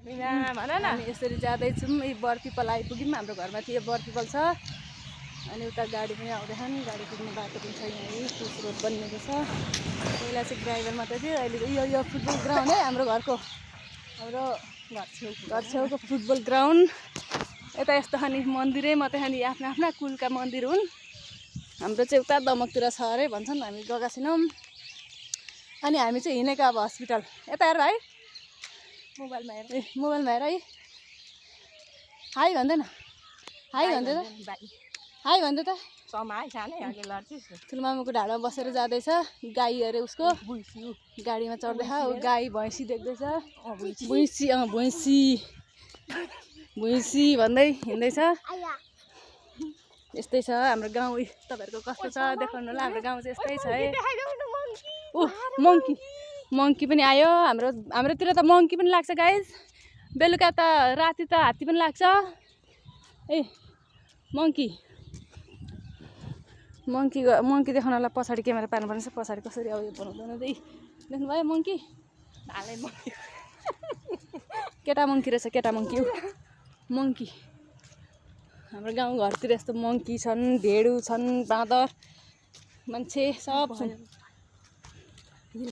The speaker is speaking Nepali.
हामी यसरी जाँदैछौँ। यही बरपिपल आइपुग्यौँ। हाम्रो घरमा थियो बरपिपल छ अनि उता गाडी पनि आउँदैछन्। गाडी पुग्ने बाटो पनि छ यहीँ पुस रोड बनिएको छ। पहिला चाहिँ ड्राइभर मात्रै थियो, अहिले यो फुटबल ग्राउन्ड है हाम्रो घरको, हाम्रो घर छेउको फुटबल ग्राउन्ड। यता यस्तो खानि मन्दिरै मात्रै खानि आफ्ना आफ्ना कुलका मन्दिर हुन्। हाम्रो चाहिँ उता दमकतिर छ अरे भन्छन्, हामी गएका छैनौँ। अनि हामी चाहिँ हिँडेको अब हस्पिटल। यता हेर भाइ, मोबाइलमा हेर है। हाई भन्दैन, हाई भन्दै त, हाई भन्दै त। ठुलोमामुको ढाडमा बसेर जाँदैछ। गाई अरे उसको, गाडीमा चढ्दैछ। गाई भैँसी देख्दैछ। भैँसी भन्दै हिँड्दैछ। यस्तै छ हाम्रो गाउँ। तपाईँहरूको कस्तो छ देखाउनु होला। हाम्रो गाउँ चाहिँ यस्तै छ है। मङ्की पनि आयो। हाम्रोतिर त मङ्की पनि लाग्छ गाइज। बेलुका त राति त हात्ती पनि लाग्छ। ए मङ्की देखाउनलाई पछाडि क्यामेरा पार्नुपर्ने छ। पछाडि कसरी अब यो बनाउँदैन त्यही देख्नुभयो मङ्की। केटा मङ्की रहेछ, केटा मङ्की। मङ्की हाम्रो गाउँघरतिर यस्तो मङ्की छन्, भेडु छन्, बाँदर, मान्छे सब छन्।